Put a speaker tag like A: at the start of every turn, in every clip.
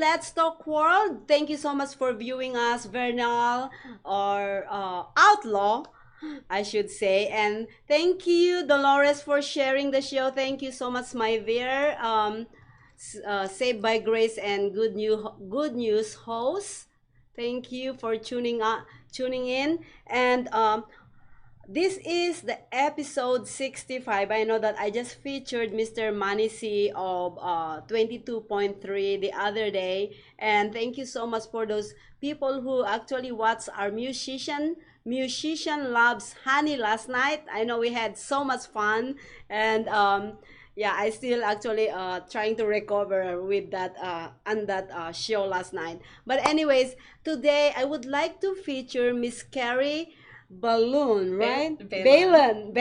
A: Let's Talk World. Thank you so much for viewing us, Vernal or Outlaw, I should say. And thank you, Dolores, for sharing the show. Thank you so much, my dear. Saved by Grace and Good News host. Thank you for tuning in. And this is the episode 65. I know that I just featured Mr. Manisi of 22.3 the other day. And thank you so much for those people who actually watched our Musician Loves Honey last night. I know we had so much fun. And yeah, I still actually trying to recover with that on that show last night. But anyways, today I would like to feature Miss Carrie Balloon, right? Balon.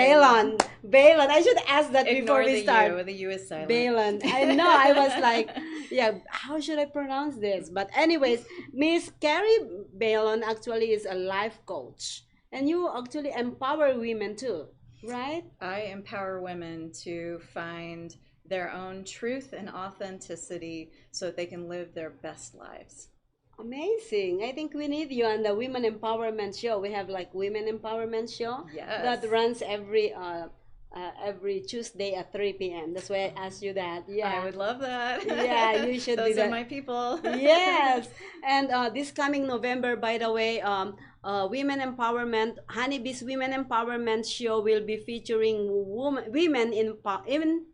A: I should ask that before
B: Ignore
A: we
B: the
A: start.
B: U. The U is silent.
A: Balon. I know. I was like, yeah, how should I pronounce this? But anyways, Miss Carrie Balon actually is a life coach, and you actually empower women too, right?
B: I empower women to find their own truth and authenticity so that they can live their best lives.
A: Amazing. I think we need you on the Women Empowerment Show. We have like Women Empowerment Show that
B: Yes.
A: runs every Tuesday at 3 p.m. That's why I asked you that.
B: I
A: Yeah.
B: would love that.
A: Yeah, you should do
B: Those are
A: that.
B: my people.
A: Yes. And this coming November, by the way, Women Empowerment, Honeybee's Women Empowerment Show will be featuring women in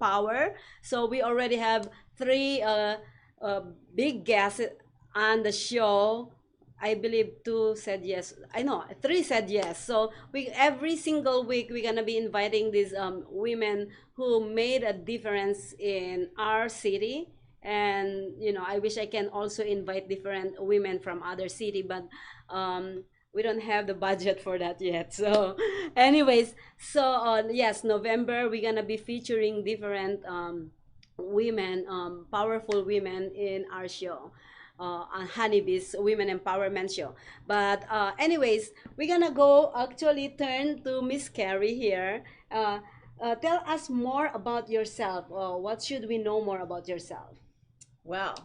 A: power. So we already have three big guests on the show. I believe two said yes. I know three said yes. So we every single week we're gonna be inviting these women who made a difference in our city. And I wish I can also invite different women from other city, but we don't have the budget for that yet. So, anyways, so yes, November we're gonna be featuring different women, powerful women in our show on Honeybee's Women Empowerment Show. But anyways, we're gonna go actually turn to Miss Carrie here. Tell us more about yourself. What should we know more about yourself?
B: Well,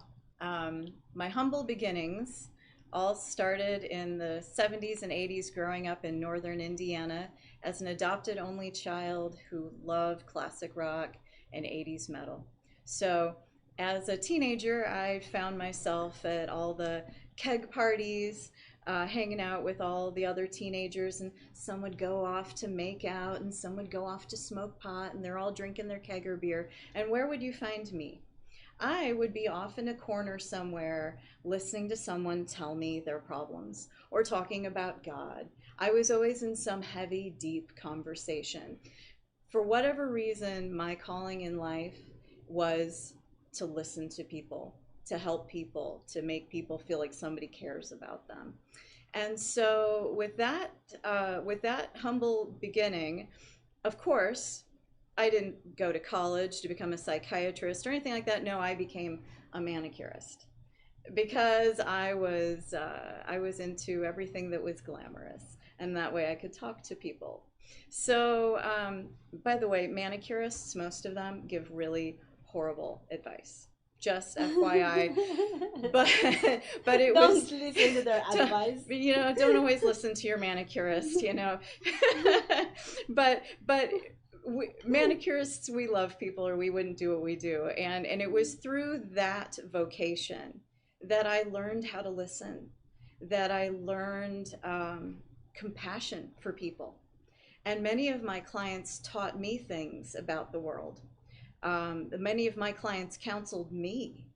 B: my humble beginnings all started in the 70s and 80s growing up in northern Indiana as an adopted only child who loved classic rock and 80s metal. So as a teenager, I found myself at all the keg parties, hanging out with all the other teenagers, and some would go off to make out, and some would go off to smoke pot, and they're all drinking their kegger beer. And where would you find me? I would be off in a corner somewhere listening to someone tell me their problems or talking about God. I was always in some heavy, deep conversation. For whatever reason, my calling in life was to listen to people, to help people, to make people feel like somebody cares about them. And so with that humble beginning, of course, I didn't go to college to become a psychiatrist or anything like that. No, I became a manicurist because I was into everything that was glamorous, and that way I could talk to people. So, by the way, manicurists, most of them give really horrible advice. Just FYI, but it
A: Don't
B: was
A: listen to their advice.
B: don't always listen to your manicurist, but manicurists, we love people or we wouldn't do what we do, and it was through that vocation that I learned how to listen, that I learned compassion for people, and many of my clients taught me things about the world. Many of my clients counseled me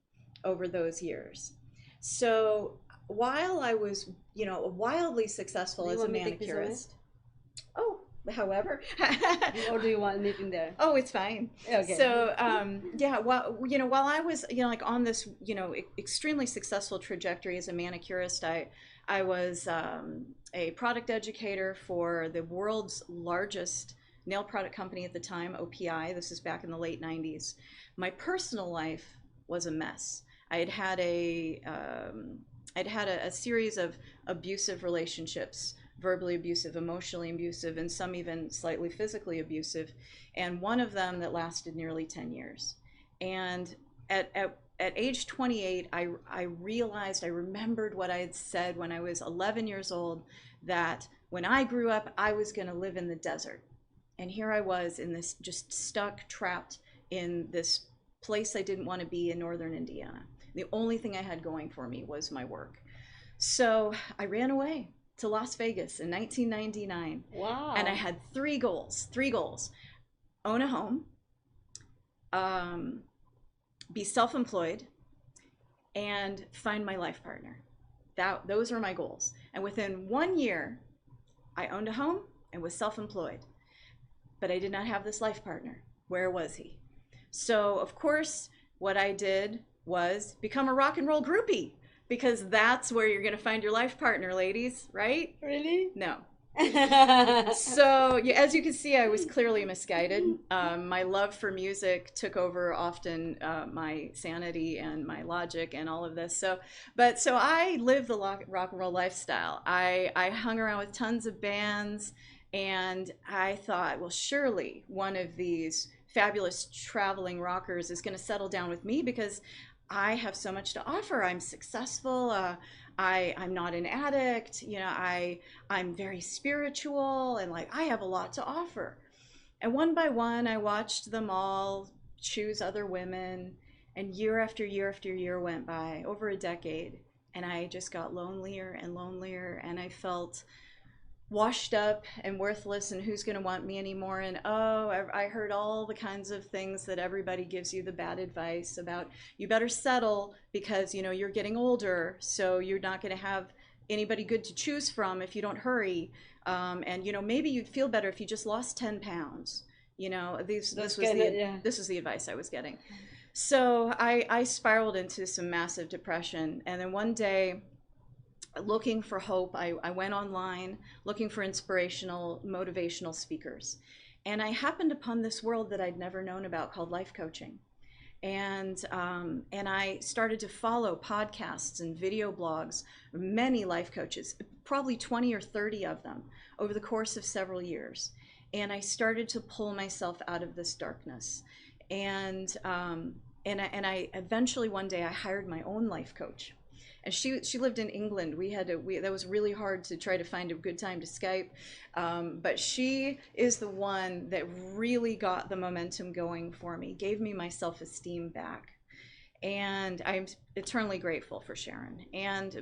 B: over those years. So while I was, wildly successful as a manicurist, oh, however,
A: or do you want anything there?
B: oh, it's fine.
A: Okay.
B: So, yeah, while I was, like on this, extremely successful trajectory as a manicurist, I was a product educator for the world's largest nail product company at the time, OPI. This is back in the late 90s. My personal life was a mess. I'd had a series of abusive relationships, verbally abusive, emotionally abusive, and some even slightly physically abusive, and one of them that lasted nearly 10 years. And at at age 28, I realized, I remembered what I had said when I was 11 years old, that when I grew up, I was going to live in the desert. And here I was in this, just stuck, trapped in this place I didn't want to be in northern Indiana. The only thing I had going for me was my work. So I ran away to Las Vegas in 1999.
A: Wow.
B: And I had three goals. Own a home, be self-employed, and find my life partner. Those were my goals. And within 1 year, I owned a home and was self-employed. But I did not have this life partner. Where was he? So, of course, what I did was become a rock and roll groupie, because that's where you're going to find your life partner, ladies, right?
A: Really?
B: No. So, yeah, as you can see, I was clearly misguided. My love for music took over often my sanity and my logic and all of this. So I lived the rock and roll lifestyle. I hung around with tons of bands, and I thought, well, surely one of these fabulous traveling rockers is going to settle down with me, because I have so much to offer. I'm successful. I'm not an addict. You know, I'm very spiritual, and like I have a lot to offer. And one by one, I watched them all choose other women, and year after year after year went by, over a decade, and I just got lonelier and lonelier, and I felt washed up and worthless, and who's going to want me anymore. And I heard all the kinds of things that everybody gives you, the bad advice about, you better settle because you're getting older, so you're not going to have anybody good to choose from if you don't hurry. And maybe you'd feel better if you just lost 10 pounds. This was the advice I was getting. So I spiraled into some massive depression. And then one day, looking for hope, I went online looking for inspirational, motivational speakers. And I happened upon this world that I'd never known about called life coaching. And I started to follow podcasts and video blogs, many life coaches, probably 20 or 30 of them over the course of several years. And I started to pull myself out of this darkness. And I eventually one day I hired my own life coach. And she lived in England. That was really hard to try to find a good time to Skype. But she is the one that really got the momentum going for me, gave me my self-esteem back. And I'm eternally grateful for Sharon.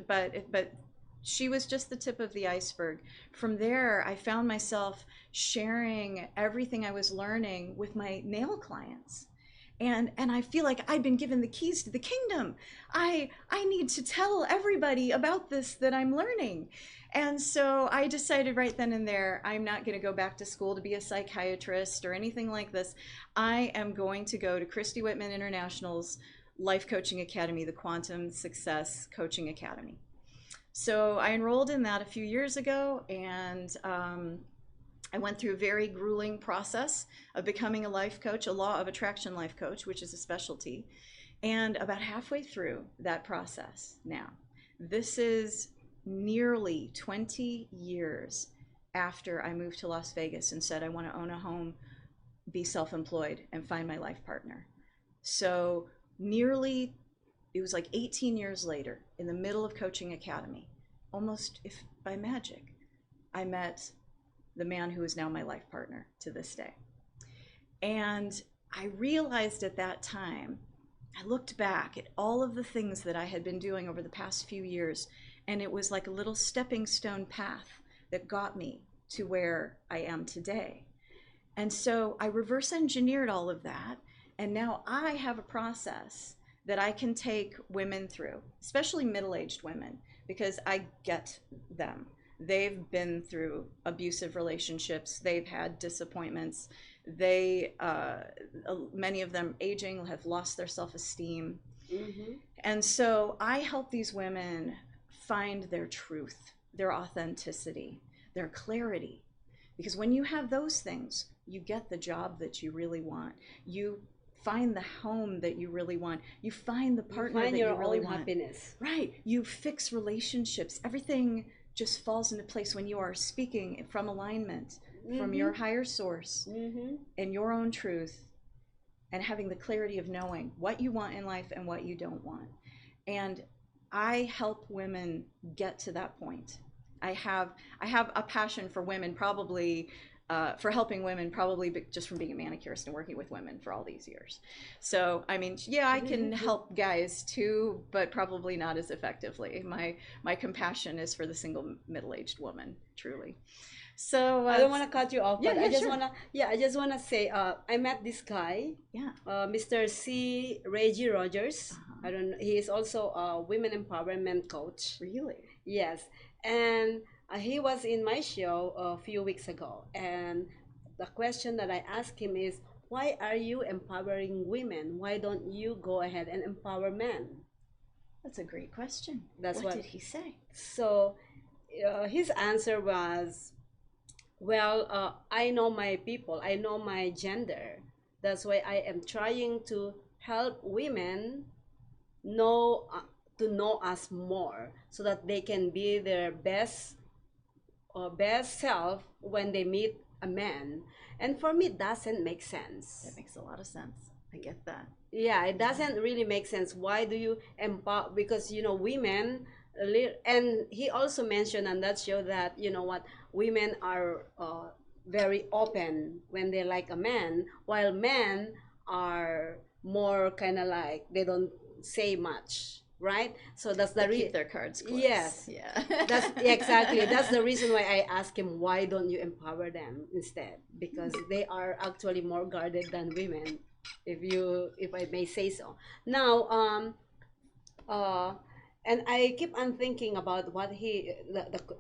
B: But she was just the tip of the iceberg. From there, I found myself sharing everything I was learning with my male clients. And I feel like I've been given the keys to the kingdom. I need to tell everybody about this that I'm learning. And so I decided right then and there, I'm not going to go back to school to be a psychiatrist or anything like this. I am going to go to Christy Whitman International's Life Coaching Academy, the Quantum Success Coaching Academy. So I enrolled in that a few years ago, and I went through a very grueling process of becoming a life coach, a law of attraction life coach, which is a specialty. And about halfway through that process now, this is nearly 20 years after I moved to Las Vegas and said I want to own a home, be self-employed, and find my life partner. So it was like 18 years later, in the middle of Coaching Academy, almost if by magic, I met the man who is now my life partner to this day. And I realized at that time, I looked back at all of the things that I had been doing over the past few years, and it was like a little stepping stone path that got me to where I am today. And so I reverse engineered all of that, and now I have a process that I can take women through, especially middle-aged women, because I get them. They've been through abusive relationships. They've had disappointments. Many of them aging, have lost their self-esteem. Mm-hmm. And so I help these women find their truth, their authenticity, their clarity. Because when you have those things, you get the job that you really want. You find the home that you really want. You find the partner that you really want.
A: Happiness.
B: Right. You fix relationships. Everything just falls into place when you are speaking from alignment, mm-hmm. from your higher source, mm-hmm. and your own truth. and having the clarity of knowing what you want in life and what you don't want. And I help women get to that point. I have a passion for women, probably for helping women, probably just from being a manicurist and working with women for all these years. So I mean, yeah, I can help guys too, but probably not as effectively. My compassion is for the single middle-aged woman, truly. So
A: I don't want to cut you off,
B: yeah,
A: but
B: yeah,
A: I just
B: sure.
A: wanna, yeah, I just wanna say, I met this guy,
B: Yeah.
A: Mr. C. Reggie Rogers.
B: Uh-huh.
A: I don't know. He is also a women empowerment coach.
B: Really?
A: Yes, and he was in my show a few weeks ago, and the question that I asked him is, why are you empowering women? Why don't you go ahead and empower men?
B: That's a great question.
A: That's
B: What
A: what.
B: did he say?
A: So his answer was, well, I know my people, I know my gender. That's why I am trying to help women know to know us more so that they can be their best self when they meet a man. And for me, it doesn't make sense.
B: That makes a lot of sense. I get that.
A: Yeah, it doesn't really make sense. Why do you empower? Because women, and he also mentioned on that show that what, women are very open when they like a man, while men are more kind of like they don't say much, right? So that's the
B: They keep their cards close.
A: yes,
B: Yeah.
A: that's exactly that's the reason why I asked him, why don't you empower them instead, because they are actually more guarded than women, if I may say so. Now uh and I keep on thinking about what the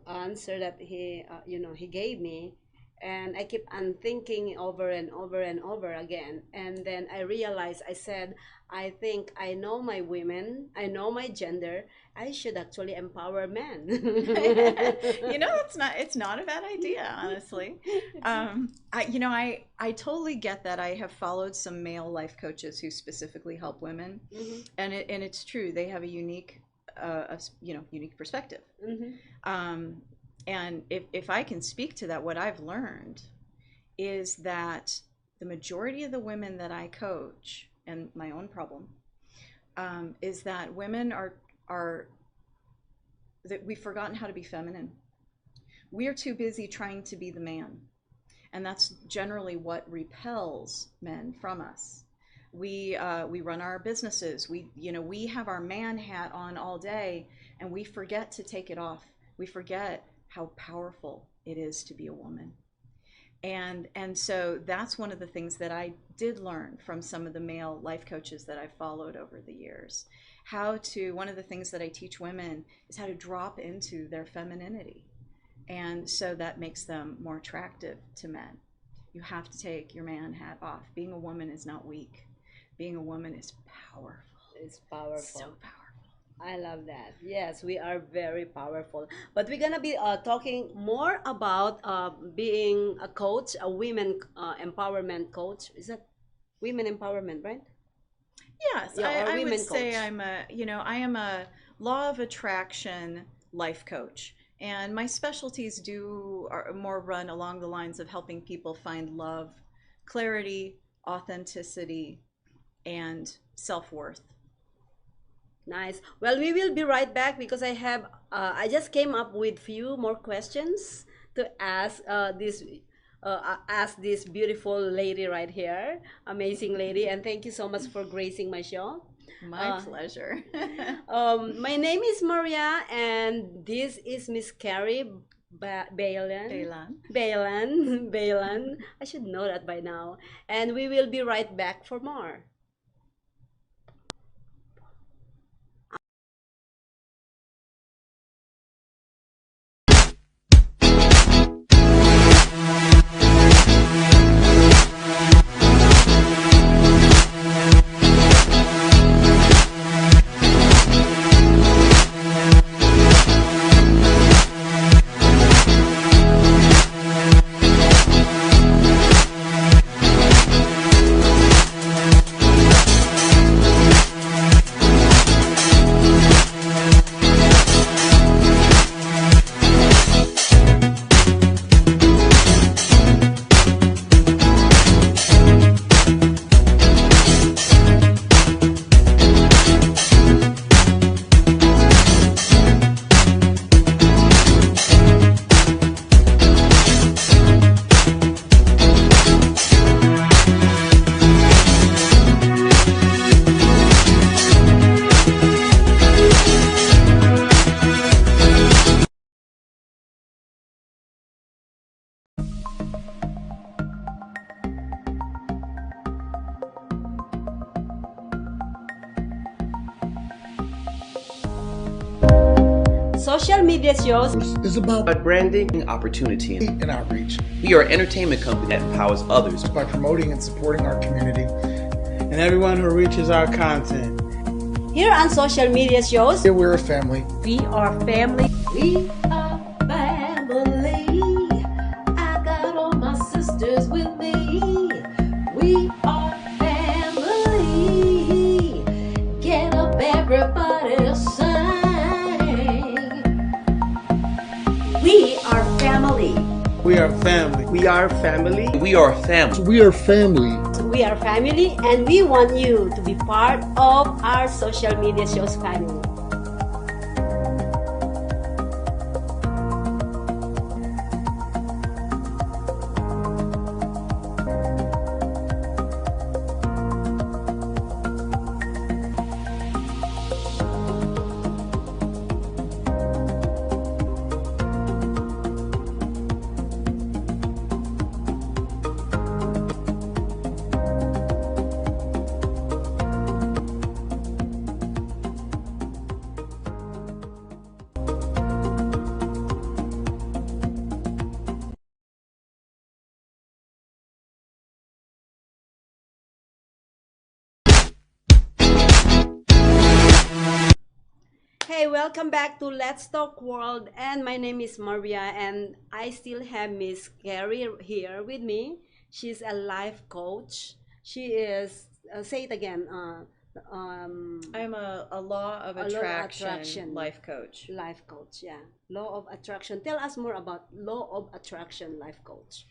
A: answer that he gave me, and I keep on thinking over and over and over again, and then I realized, I said, I think I know my women, I know my gender, I should actually empower men.
B: It's not a bad idea, honestly. I totally get that. I have followed some male life coaches who specifically help women,
A: Mhm,
B: and it's true. They have a unique perspective.
A: mhm,
B: Um, and if I can speak to that, what I've learned is that the majority of the women that I coach, and my own problem, is that women are that we've forgotten how to be feminine. We are too busy trying to be the man, and that's generally what repels men from us. We run our businesses. We have our man hat on all day, and we forget to take it off. We forget how powerful it is to be a woman. And so that's one of the things that I did learn from some of the male life coaches that I've followed over the years. One of the things that I teach women is how to drop into their femininity. And so that makes them more attractive to men. You have to take your man hat off. Being a woman is not weak. Being a woman is powerful.
A: it's powerful.
B: So powerful.
A: I love that. Yes, we are very powerful. But we're gonna be talking more about being a coach, a women empowerment coach. Is that women empowerment, right?
B: Yes,
A: Yeah, or
B: I would
A: women
B: say
A: coach.
B: I am a law of attraction life coach. And my specialties are more run along the lines of helping people find love, clarity, authenticity, and self-worth.
A: Nice. Well, we will be right back because I just came up with few more questions to ask this beautiful lady right here, amazing lady, and thank you so much for gracing my show.
B: My
A: Uh,
B: pleasure.
A: my name is Maria, and this is Miss Carrie Balan.
B: Bailan.
A: Balan, Balan. I should know that by now. And we will be right back for more. social media shows
C: is about
D: branding and opportunity.
C: and outreach
D: We are an entertainment company that empowers others.
C: by promoting and supporting our community.
E: And everyone who reaches our content.
A: here on social media shows.
C: Here we're a family.
A: We are family. We are family. I got all my sisters with me. We are family. Get up, everybody, sing. We are family.
E: We are family.
D: We are family. We are family.
C: We are family.
A: We are family, and we want you to be part of our social media shows family. Hey, welcome back to Let's Talk World, and my name is Maria, and I still have Miss Carrie here with me. She's a life coach. She is, say it again,
B: I'm a law of
A: law of
B: attraction,
A: attraction.
B: life coach.
A: life coach, yeah. Law of attraction. Tell us more about law of attraction life coach.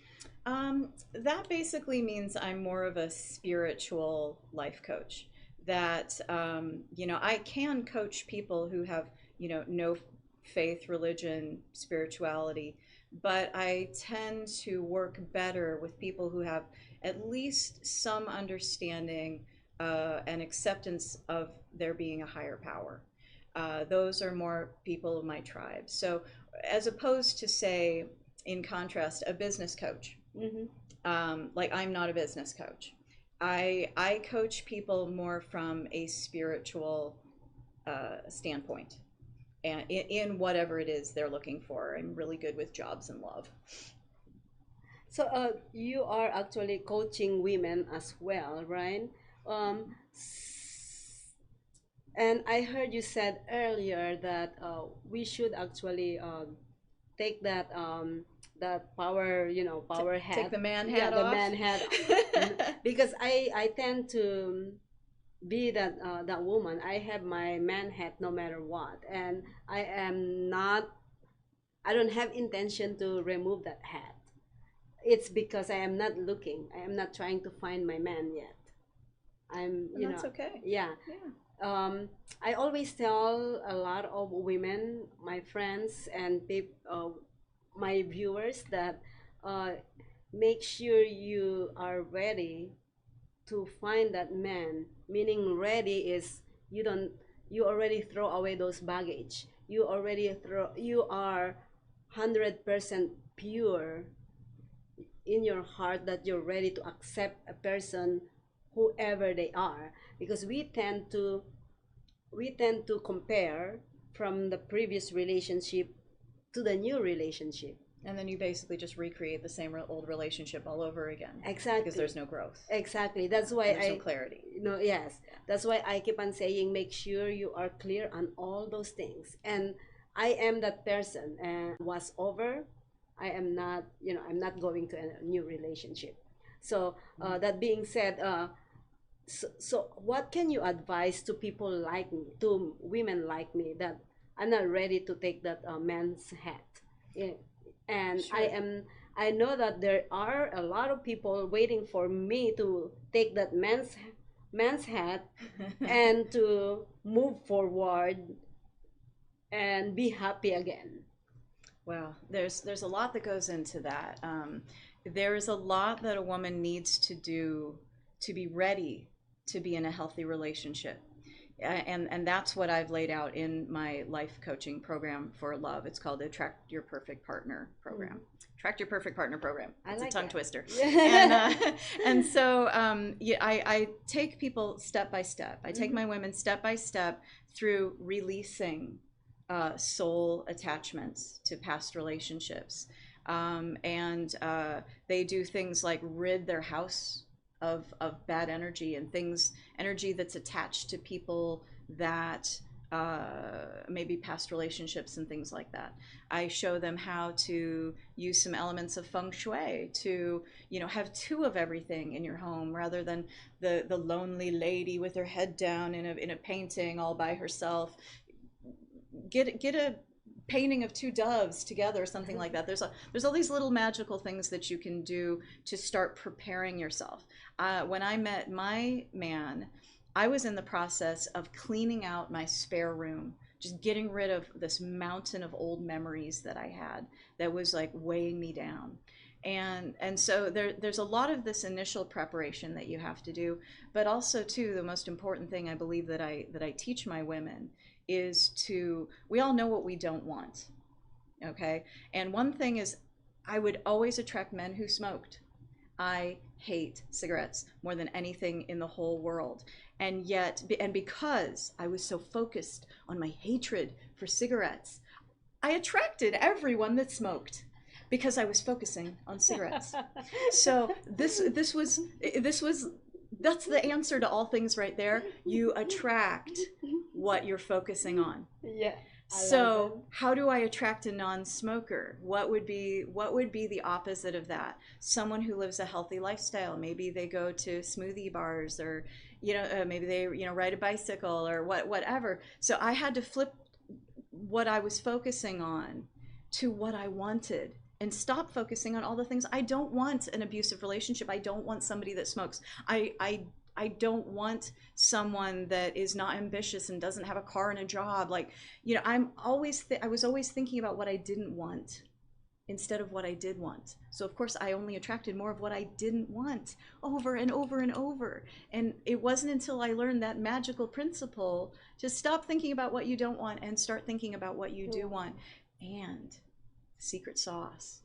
B: That basically means I'm more of a spiritual life coach. That I can coach people who have no faith, religion, spirituality, but I tend to work better with people who have at least some understanding and acceptance of there being a higher power. Those are more people of my tribe. So as opposed to, say, in contrast, a business coach. Like, I'm not a business coach. I coach people more from a spiritual standpoint, and in whatever it is they're looking for. I'm really good with jobs and love.
A: So, you are actually coaching women as well, right? And I heard you said earlier that we should actually take that power, power hat.
B: Take the man
A: Yeah,
B: hat
A: the
B: off.
A: man hat. Because I tend to be that woman. I have my man hat no matter what, and I don't have intention to remove that hat. It's because I am not looking. I am not trying to find my man yet. I'm,
B: And that's okay.
A: yeah.
B: Yeah.
A: I always tell a lot of women, my friends and my viewers, that make sure you are ready to find that man. Meaning ready is you already throw away those baggage. You are 100% pure in your heart, that you're ready to accept a person, whoever they are, because we tend to compare from the previous relationship to the new relationship.
B: And then you basically just recreate the same old relationship all over again.
A: Exactly.
B: Because there's no growth.
A: Exactly. That's why
B: And there's no clarity.
A: Yes. That's why I keep on saying, make sure you are clear on all those things. And I am that person, and was over. I am not, I'm not going to a new relationship. So, that being said, so what can you advise to people like me, to women like me, that I'm not ready to take that man's hat? Yeah. And
B: Sure.
A: I know that there are a lot of people waiting for me to take that man's hat and to move forward and be happy again.
B: Well, there's a lot that goes into that. There's a lot that a woman needs to do to be ready to be in a healthy relationship. And that's what I've laid out in my life coaching program for love. It's called the Attract Your Perfect Partner program. Attract Your Perfect Partner program.
A: I
B: It's
A: like
B: a tongue
A: that.
B: twister. And so I take people step by step. I take my women step by step through releasing soul attachments to past relationships. And they do things like rid their house of bad energy and energy that's attached to people that maybe past relationships and things like that. I show them how to use some elements of feng shui to, have two of everything in your home rather than the lonely lady with her head down in a painting all by herself. Get a painting of two doves together or something like that. There's all these little magical things that you can do to start preparing yourself. When I met my man, I was in the process of cleaning out my spare room, just getting rid of this mountain of old memories that I had that was like weighing me down. And so there's a lot of this initial preparation that you have to do, but also too, the most important thing I believe that I teach my women is we all know what we don't want, okay? And one thing is, I would always attract men who smoked. I hate cigarettes more than anything in the whole world. And yet, because I was so focused on my hatred for cigarettes, I attracted everyone that smoked because I was focusing on cigarettes. So that's the answer to all things right there. You attract what you're focusing on.
A: Yeah.
B: So how do I attract a non-smoker? What would be the opposite of that? Someone who lives a healthy lifestyle. Maybe they go to smoothie bars, or maybe they ride a bicycle or whatever. So I had to flip what I was focusing on to what I wanted and stop focusing on all the things. I don't want an abusive relationship. I don't want somebody that smokes. I don't want someone that is not ambitious and doesn't have a car and a job. Like, I was always thinking about what I didn't want instead of what I did want. So of course I only attracted more of what I didn't want over and over and over. And it wasn't until I learned that magical principle to stop thinking about what you don't want and start thinking about what you do want. And the secret sauce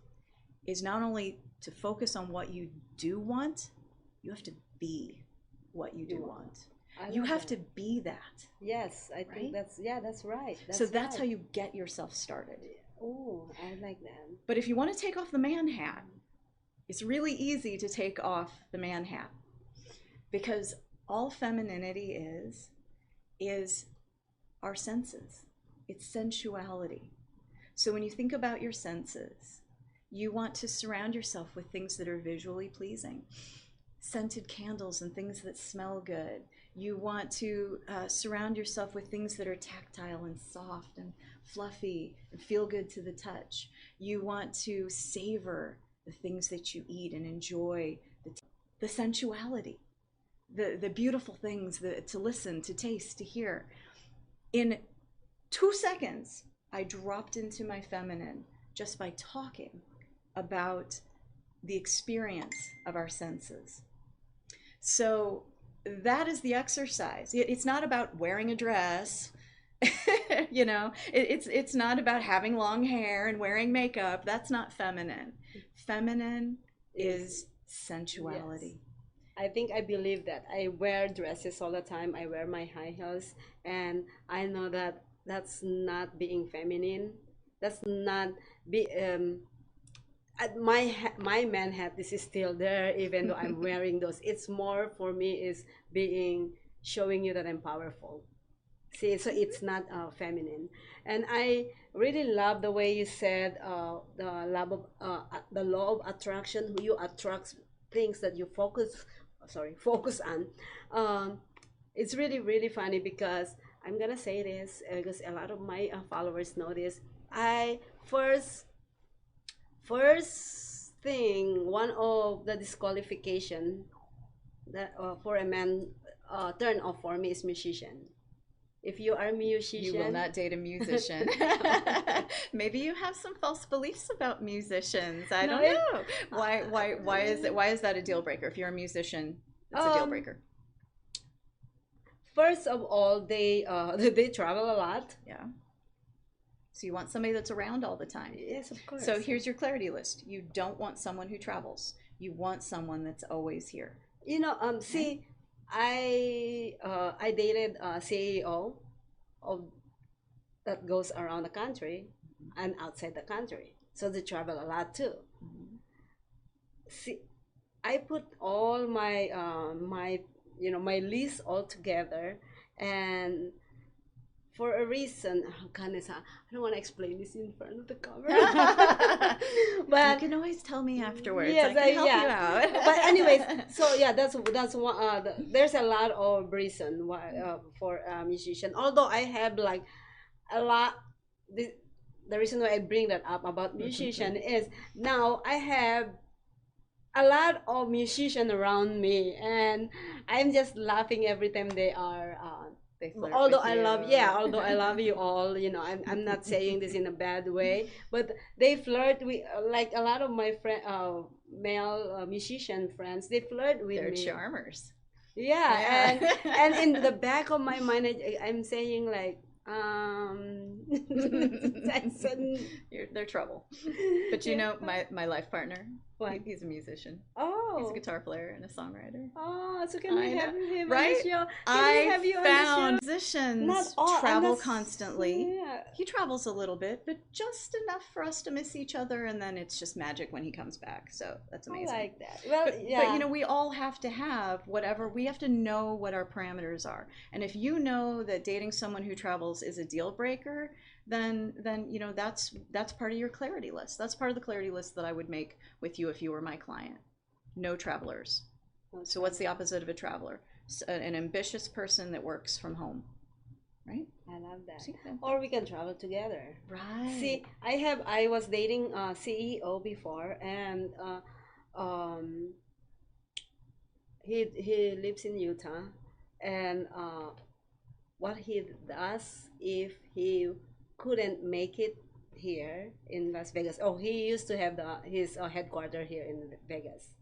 B: is not only to focus on what you do want, you have to be what you do want. You have to be that.
A: Yes, I think that's right.
B: So that's how you get yourself started.
A: Oh, I like that.
B: But if you want to take off the man hat, it's really easy to take off the man hat, because all femininity is our senses. It's sensuality. So when you think about your senses, you want to surround yourself with things that are visually pleasing. Scented candles and things that smell good. You want to surround yourself with things that are tactile and soft and fluffy and feel good to the touch. You want to savor the things that you eat and enjoy the sensuality, the beautiful things to listen, to taste, to hear. In 2 seconds, I dropped into my feminine just by talking about the experience of our senses. So that is the exercise. It's not about wearing a dress, it's not about having long hair and wearing makeup. That's not feminine. Feminine is sensuality.
A: Yes. I believe that. I wear dresses all the time. I wear my high heels, and I know that that's not being feminine. That's not my man hat. This is still there, even though I'm wearing those. It's more for me is showing you that I'm powerful. See, so it's not feminine. And I really love the way you said the law of attraction. You attract things that you focus on. It's really funny because I'm gonna say this because a lot of my followers know this. I first thing, one of the disqualification that for a man turn off for me is musician. If you are a musician,
B: you will not date a musician. Maybe you have some false beliefs about musicians. I don't know. Why is that a deal breaker? If you're a musician, it's a deal breaker.
A: First of all, they travel a lot.
B: Yeah. So you want somebody that's around all the time.
A: Yes, of course.
B: So here's your clarity list. You don't want someone who travels. You want someone that's always here.
A: See, I dated a CEO of that goes around the country and outside the country. So they travel a lot too. See, I put all my my list all together, and for a reason, goodness, I don't want to explain this in front of the camera. But
B: you can always tell me afterwards.
A: yes,
B: I can help
A: yeah.
B: you out.
A: But anyways, so yeah, that's one. There's a lot of reason why for a musician. Although I have like a lot. The reason why I bring that up about musician is now I have a lot of musicians around me, and I'm just laughing every time they are.
B: They flirt
A: Although
B: with
A: I
B: you.
A: love, yeah, although I love you all, I'm not saying this in a bad way, but they flirt with, like a lot of my male musician friends, they flirt with
B: They're
A: me.
B: charmers.
A: Yeah,
B: Yeah.
A: and in the back of my mind, I'm saying like,
B: They're trouble. But you know, my life partner,
A: What?
B: he's a musician.
A: Oh,
B: He's a guitar player and a songwriter.
A: Oh, so can we
B: I
A: have
B: know,
A: him
B: right?
A: on the show? Can we have you on the
B: found
A: show?
B: musicians
A: Not all, and
B: travel
A: that's-
B: constantly.
A: Yeah.
B: He travels a little bit, but just enough for us to miss each other, and then it's just magic when he comes back. So that's
A: I
B: amazing.
A: like that. Well, yeah.
B: But you know, we all have to have whatever, we have to know what our parameters are. And if you know that dating someone who travels is a deal breaker, then you know that's part of your clarity list. That's part of the clarity list that I would make with you if you were my client. No travelers. So what's the opposite of a traveler? An ambitious person that works from home, right?
A: I love that.
B: See?
A: Or we can travel together.
B: Right.
A: See, I was dating a CEO before, and he lives in Utah, and what he does if he couldn't make it here in Las Vegas. Oh, he used to have his headquarters here in Vegas.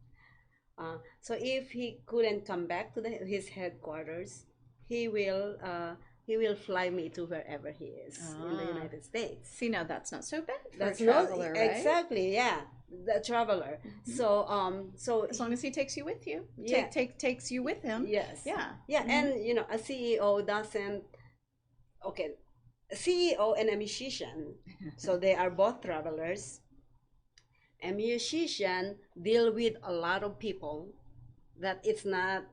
A: So if he couldn't come back to his headquarters, he will fly me to wherever he is in the United States.
B: See, now that's not so bad for
A: That's
B: a traveler, right?
A: exactly, yeah, the traveler. So
B: As long as he takes you with you,
A: Yeah.
B: takes you with him.
A: yes,
B: Yeah.
A: yeah, and a CEO doesn't. Okay, a CEO and a musician, so they are both travelers. A musician deal with a lot of people that it's not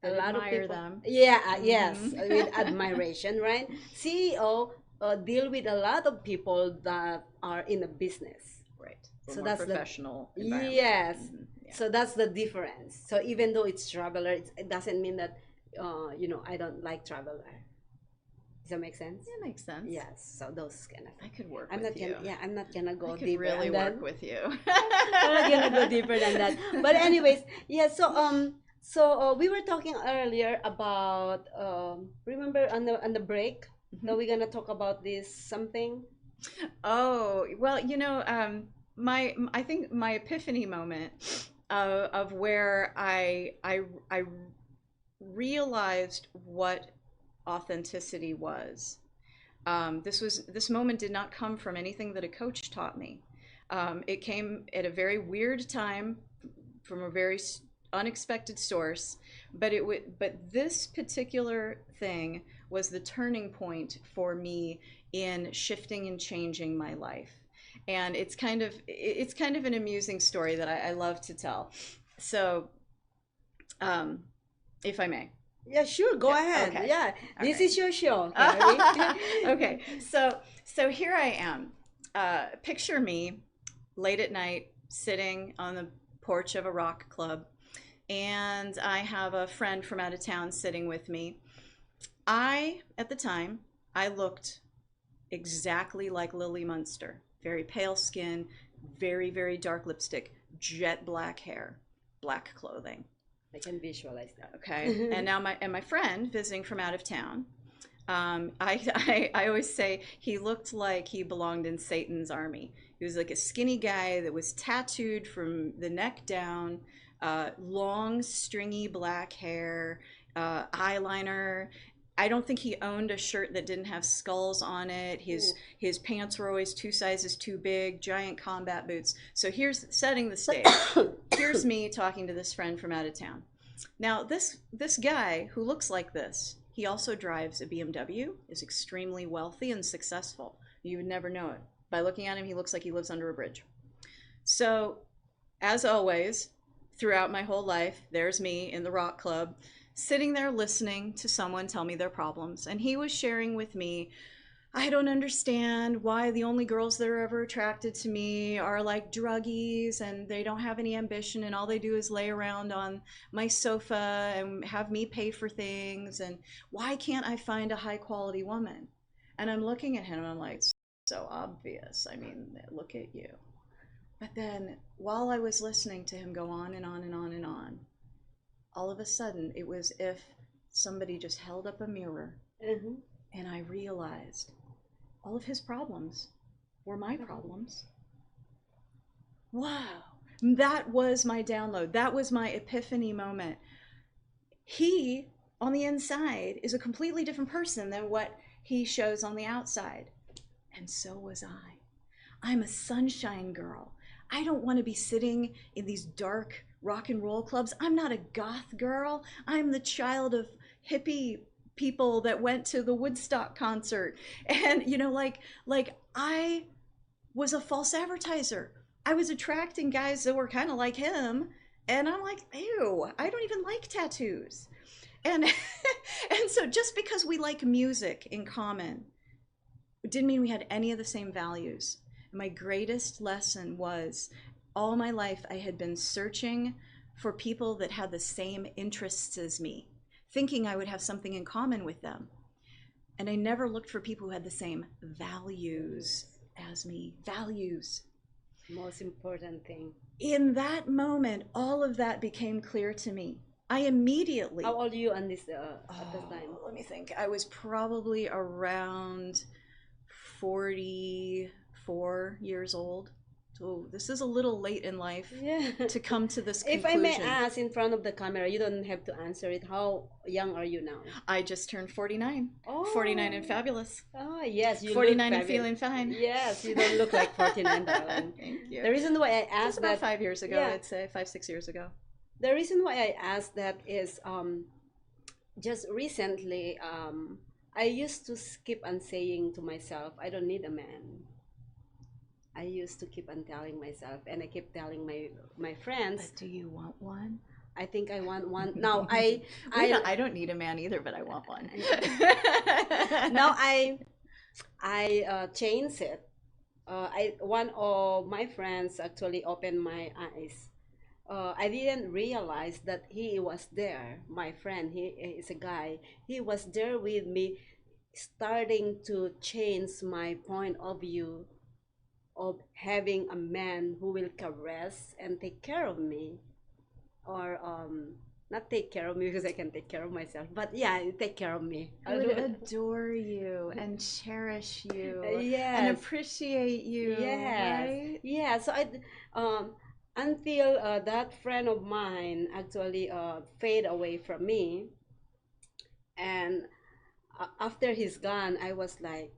A: a
B: That
A: lot of
B: admire
A: people.
B: them.
A: Yeah, yes,
B: Mhm.
A: with admiration, right? CEO deal with a lot of people that are in a business.
B: Right.
A: So
B: So
A: that's
B: that's
A: the-
B: professional environment.
A: Yes.
B: Mhm. Yeah.
A: So that's the difference. So even though it's traveler, it doesn't mean that I don't like traveler. Does that make sense?
B: That makes sense.
A: Yes. So those kind of.
B: I could work
A: I'm
B: with
A: not
B: you.
A: gonna. Yeah, I'm not gonna go
B: I could
A: deeper.
B: really
A: on that.
B: work with you.
A: I'm not gonna go deeper than that. But anyways, yeah. So we were talking earlier about remember on the break that we're gonna talk about this something.
B: Oh, well, you know, I think my epiphany moment of where I realized what authenticity was. This moment did not come from anything that a coach taught me. It came at a very weird time from a very unexpected source, but this particular thing was the turning point for me in shifting and changing my life. And it's kind of an amusing story that I love to tell. So, if I may.
A: Yeah, sure. Go ahead.
B: okay.
A: Yeah,
B: All
A: this
B: right.
A: is your show, Carrie.
B: Okay, so here I am. Picture me late at night sitting on the porch of a rock club, and I have a friend from out of town sitting with me. At the time, I looked exactly like Lily Munster. Very pale skin, very, very dark lipstick, jet black hair, black clothing.
A: I can visualize that.
B: Okay, and now my friend visiting from out of town, I always say he looked like he belonged in Satan's army. He was like a skinny guy that was tattooed from the neck down, long stringy black hair, eyeliner. I don't think he owned a shirt that didn't have skulls on it. His pants were always 2 sizes too big, giant combat boots. So here's setting the stage. Here's me talking to this friend from out of town. Now this guy who looks like this He also drives a BMW, is extremely wealthy and successful. You would never know it. By looking at him, he looks like he lives under a bridge. So, as always, throughout my whole life, there's me in the rock club, sitting there listening to someone tell me their problems. And he was sharing with me, I don't understand why the only girls that are ever attracted to me are like druggies and they don't have any ambition and all they do is lay around on my sofa and have me pay for things. And why can't I find a high quality woman? And I'm looking at him and I'm like, so obvious. I mean, look at you. But then while I was listening to him go on and on and on and on, all of a sudden it was if somebody just held up a mirror and I realized all of his problems were my problems. Wow. That was my download. That was my epiphany moment. He, on the inside, is a completely different person than what he shows on the outside. And so was I. I'm a sunshine girl. I don't want to be sitting in these dark rock and roll clubs. I'm not a goth girl. I'm the child of hippie people that went to the Woodstock concert. And like I was a false advertiser. I was attracting guys that were kind of like him, and I'm like, ew, I don't even like tattoos. And so just because we like music in common didn't mean we had any of the same values. My greatest lesson was, all my life I had been searching for people that had the same interests as me, thinking I would have something in common with them. And I never looked for people who had the same values as me. Values.
A: Most important thing.
B: In that moment, all of that became clear to me. I immediately...
A: How old are you on this at this time?
B: Let me think. I was probably around 44 years old. So this is a little late in life to come to this conclusion.
A: If I may ask in front of the camera, you don't have to answer it. How young are you now?
B: I just turned 49.
A: Oh.
B: 49 and fabulous.
A: Oh, yes. You
B: 49
A: look
B: and feeling fine.
A: Yes, you don't look like 49, darling.
B: Thank you.
A: The reason why I asked
B: about
A: that...
B: 5 years ago, I'd say. 5-6 years ago.
A: The reason why I asked that is just recently, I used to keep on saying to myself, I don't need a man. I used to keep on telling myself, and I keep telling my friends.
B: But do you want one?
A: I think I want one. Now
B: I don't need a man either, but I want one.
A: Now I changed it. One of my friends actually opened my eyes. I didn't realize that he was there. My friend, he is a guy. He was there with me, starting to change my point of view of having a man who will caress and take care of me, or not take care of me because I can take care of myself, but yeah, take care of me.
B: I would adore you and cherish you,
A: yes,
B: and appreciate you.
A: Yes,
B: right?
A: Yeah. So until that friend of mine actually fade away from me, and after he's gone, I was like,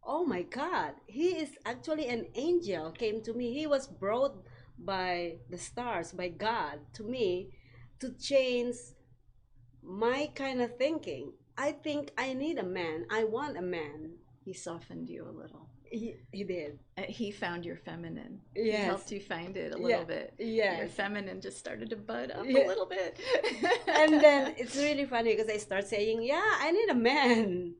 A: oh my God, he is actually an angel, came to me. He was brought by the stars, by God, to me to change my kind of thinking. I think I need a man. I want a man.
B: He softened you a little.
A: He did.
B: He found your feminine.
A: Yes.
B: He helped you find it a little bit.
A: Yes.
B: Your feminine just started to bud up a little bit.
A: And then it's really funny because I start saying, yeah, I need a man.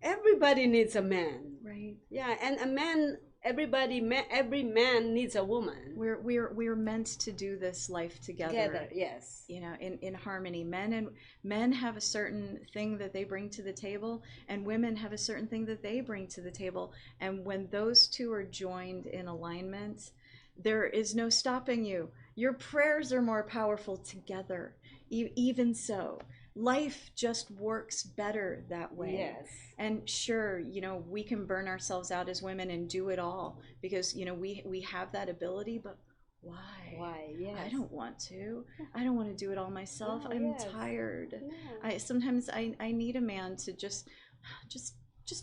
A: Everybody needs a man.
B: Right.
A: Yeah, and a man, every man needs a woman.
B: We're meant to do this life together.
A: Yes.
B: You know, in harmony. Men have a certain thing that they bring to the table, and women have a certain thing that they bring to the table. And when those two are joined in alignment, there is no stopping you. Your prayers are more powerful together. Even so, life just works better that way.
A: Yes.
B: And sure, you know, we can burn ourselves out as women and do it all because, you know, we have that ability, but why?
A: Yes.
B: I don't want to. I don't want to do it all myself.
A: Oh,
B: I'm
A: yes.
B: tired.
A: Yeah.
B: Sometimes I need a man to just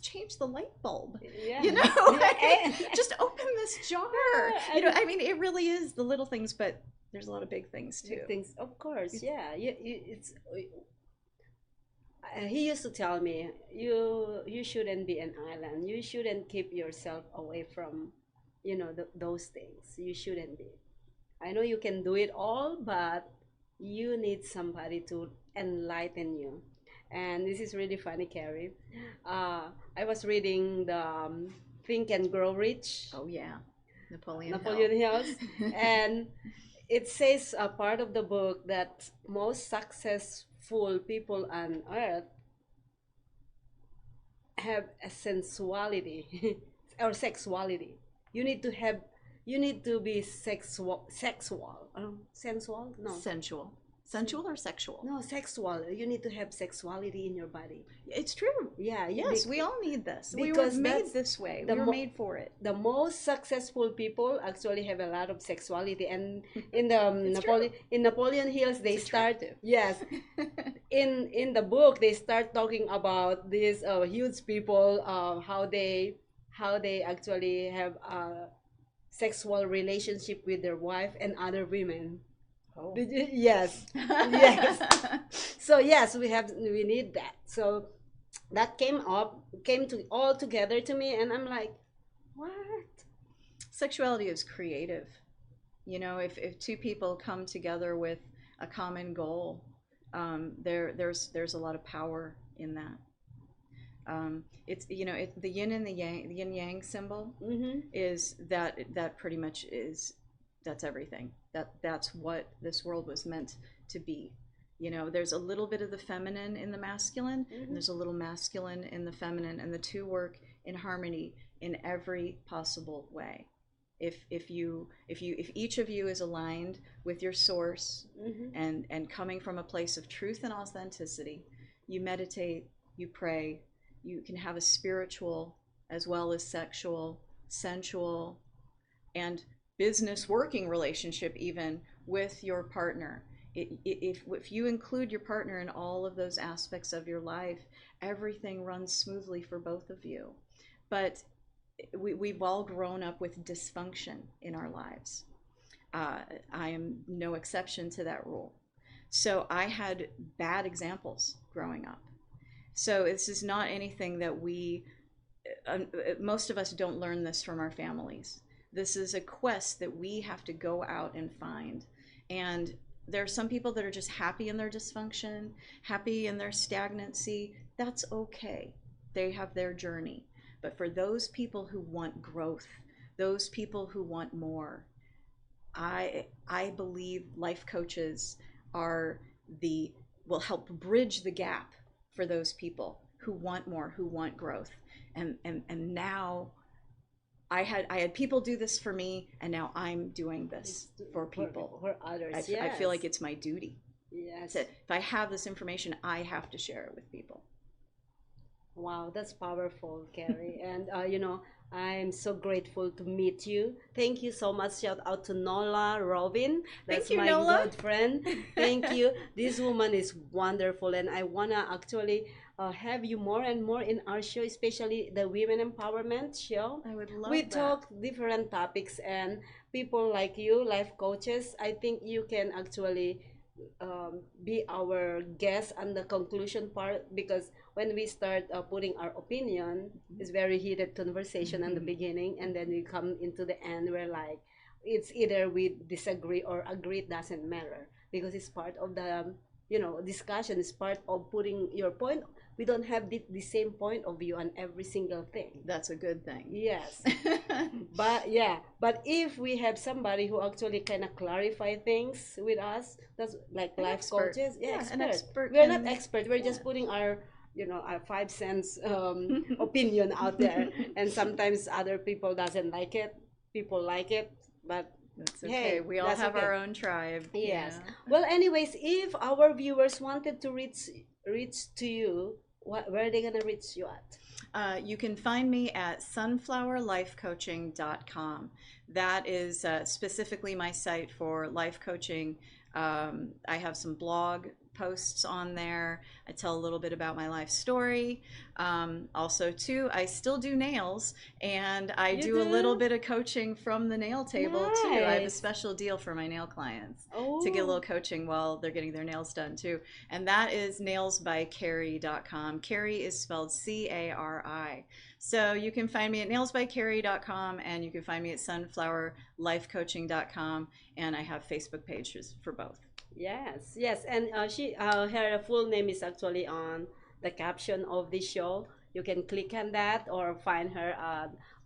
B: change the light bulb.
A: Yeah.
B: You know, just open this jar.
A: Yeah,
B: you know, I mean, it really is the little things, but there's a lot of big things too.
A: Things, of course. Yeah. It's he used to tell me, you shouldn't be an island. You shouldn't keep yourself away from, those things. You shouldn't be. I know you can do it all, but you need somebody to enlighten you. And this is really funny, Carrie. I was reading the Think and Grow Rich,
B: Oh yeah, Napoleon Hill.
A: Napoleon Hills, and it says a part of the book that most successful people on earth have a sensuality or sexuality. You need to have, you need to be sexual, sensual? No,
B: Sensual. Sensual or sexual?
A: no, sexual. You need to have sexuality in your body.
B: It's true.
A: Yeah,
B: Yes, we all need this. We were
A: because
B: made
A: that's
B: this way.
A: the
B: We were
A: mo-
B: made for it.
A: the most successful people actually have a lot of sexuality, and in the
B: It's
A: Napoleon in Napoleon Hills they
B: It's
A: start,
B: attractive.
A: yes, in the book they start talking about these huge people, how they actually have a sexual relationship with their wife and other women.
B: Oh.
A: Yes, yes. So yes, we need that. So that came to all together to me, and I'm like, what?
B: Sexuality is creative. You know, if two people come together with a common goal, there's a lot of power in that. It's the yin and the yang, the yin yang symbol
A: Mm-hmm.
B: is that pretty much is that's everything. That's what this world was meant to be. You know, there's a little bit of the feminine in the masculine, and there's a little masculine in the feminine, and the two work in harmony in every possible way. If each of you is aligned with your source and coming from a place of truth and authenticity, you meditate, you pray, you can have a spiritual as well as sexual, sensual, and business working relationship even with your partner. If you include your partner in all of those aspects of your life, everything runs smoothly for both of you. But we've all grown up with dysfunction in our lives. I am no exception to that rule. So I had bad examples growing up. So this is not anything that most of us don't learn this from our families. This is a quest that we have to go out and find. And there are some people that are just happy in their dysfunction, happy in their stagnancy. That's okay. They have their journey. But for those people who want growth, those people who want more, I believe life coaches will help bridge the gap for those people who want more, who want growth. And now I had people do this for me, and now I'm doing this for people.
A: For others.
B: I feel like it's my duty.
A: Yes.
B: If I have this information, I have to share it with people.
A: Wow, that's powerful, Carrie. And I'm so grateful to meet you. Thank you so much. Shout out to Nola Robin. That's
B: Thank you,
A: my
B: Nola.
A: good friend. Thank you. This woman is wonderful, and I wanna actually have you more and more in our show, especially the Women Empowerment show.
B: I would love
A: We
B: that.
A: talk different topics, and people like you, life coaches, I think you can actually be our guest on the conclusion part, because when we start putting our opinion, it's very heated conversation in the beginning, and then we come into the end where like it's either we disagree or agree. It doesn't matter because it's part of the discussion. It's part of putting your point. We don't have the same point of view on every single thing.
B: That's a good thing.
A: Yes. But if we have somebody who actually kind of clarify things with us, that's like
B: An
A: life
B: expert.
A: coaches.
B: Yeah, an expert
A: We're
B: can-
A: not expert. We're just putting our our 5 cents opinion out there, and sometimes other people doesn't like it. People like it, but
B: That's okay.
A: hey,
B: We all
A: that's
B: have
A: okay.
B: our own tribe.
A: yes.
B: Yeah.
A: Well, anyways, if our viewers wanted to reach to you, where are they gonna reach you at?
B: You can find me at sunflowerlifecoaching.com. That is specifically my site for life coaching. I have some blog posts on there. I tell a little bit about my life story. Also, too, I still do nails, and I
A: You
B: do a little
A: do?
B: bit of coaching from the nail table too. I have a
A: Nice.
B: special deal for my nail clients to get a
A: Oh,
B: little coaching while they're getting their nails done too. And that is nailsbycarrie.com. Carrie is spelled Cari. So you can find me at nailsbycarrie.com, and you can find me at sunflowerlifecoaching.com, and I have Facebook pages for both.
A: yes, yes. And her full name is actually on the caption of the show. You can click on that or find her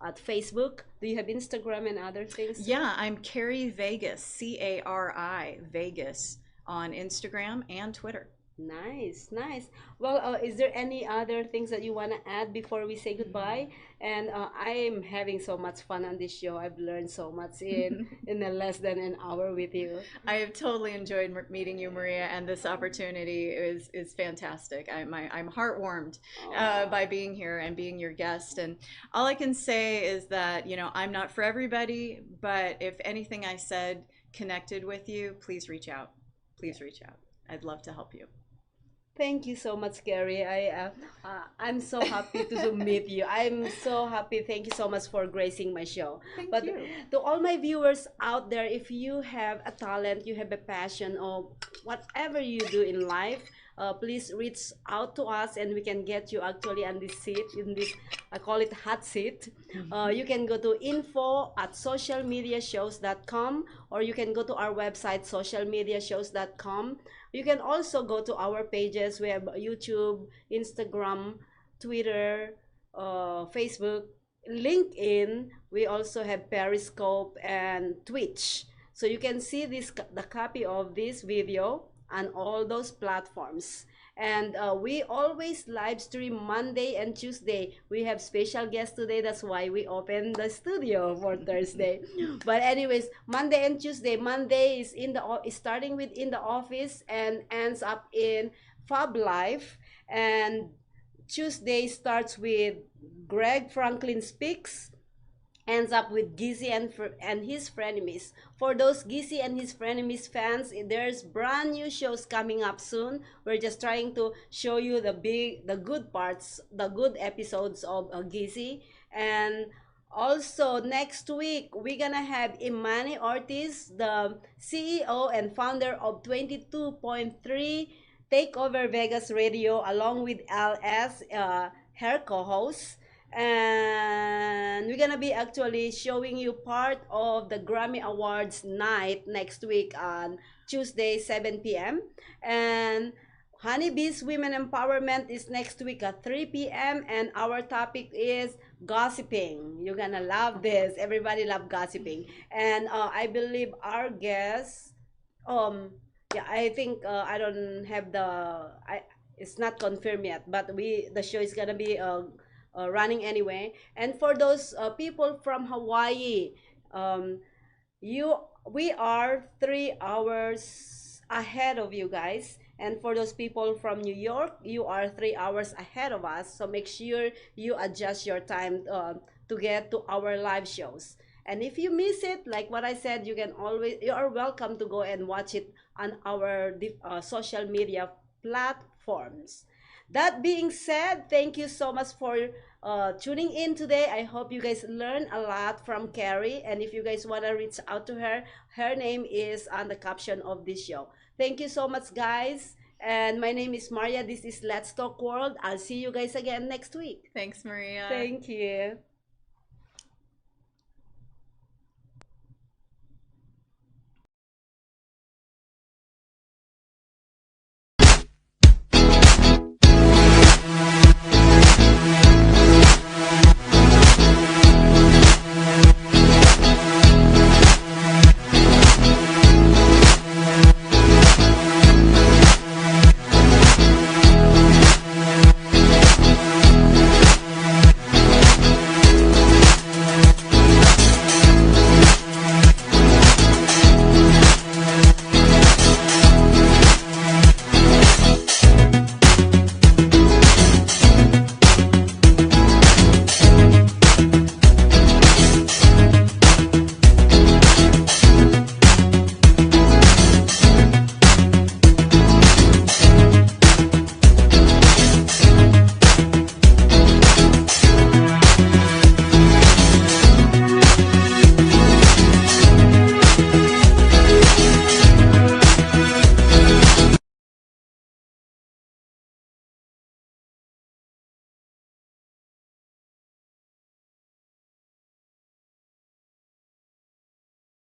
A: at Facebook. Do you have Instagram and other things too?
B: Yeah, I'm Carrie Vegas, Cari Vegas, on Instagram and Twitter.
A: Nice, nice. Well, is there any other things that you want to add before we say goodbye? And I'm having so much fun on this show. I've learned so much in a less than an hour with you.
B: I have totally enjoyed meeting you, Maria, and this opportunity is fantastic. I'm heartwarmed
A: Oh,
B: by being here and being your guest. And all I can say is that, I'm not for everybody, but if anything I said connected with you, please reach out. Please reach out. I'd love to help you.
A: thank you so much, Gary. I'm so happy to meet you. I'm so happy. Thank you so much for gracing my show.
B: Thank
A: But
B: you.
A: to all my viewers out there, if you have a talent, you have a passion, or whatever you do in life, please reach out to us, and we can get you actually on this seat in this. I call it hot seat. You can go to info@socialmediashows.com, or you can go to our website socialmediashows.com. You can also go to our pages. We have YouTube, Instagram, Twitter, Facebook, LinkedIn. We also have Periscope and Twitch. So you can see the copy of this video on all those platforms. And we always live stream Monday and Tuesday. We have special guests today. That's why we open the studio for Thursday. But anyways, Monday and Tuesday. Monday is is starting with in the office and ends up in Fab Life. And Tuesday starts with Greg Franklin Speaks, ends up with Gizzy and his frenemies. For those Gizzy and his frenemies fans, there's brand new shows coming up soon. We're just trying to show you the good parts, the good episodes of Gizzy. And also next week we're gonna have Imani Ortiz, the CEO and founder of 22.3 Takeover Vegas Radio, along with LS, her co-host, and we're gonna be actually showing you part of the Grammy Awards night next week on Tuesday 7 p.m. And Honeybees Women Empowerment is next week at 3 p.m. and our topic is gossiping. You're gonna love this. Everybody love gossiping. And I believe our guest, um yeah, I think I don't have I it's not confirmed yet, but the show is gonna be running anyway. And for those people from Hawaii, um, you we are 3 hours ahead of you guys. And for those people from New York, you are 3 hours ahead of us. So make sure you adjust your time to get to our live shows. And if you miss it, like what I said, you are welcome to go and watch it on our social media platforms. That being said, thank you so much for tuning in today. I hope you guys learned a lot from Carrie. And if you guys want to reach out to her, her name is on the caption of this show. Thank you so much, guys. And my name is Maria. This is Let's Talk World. I'll see you guys again next week.
B: Thanks, Maria.
A: Thank you.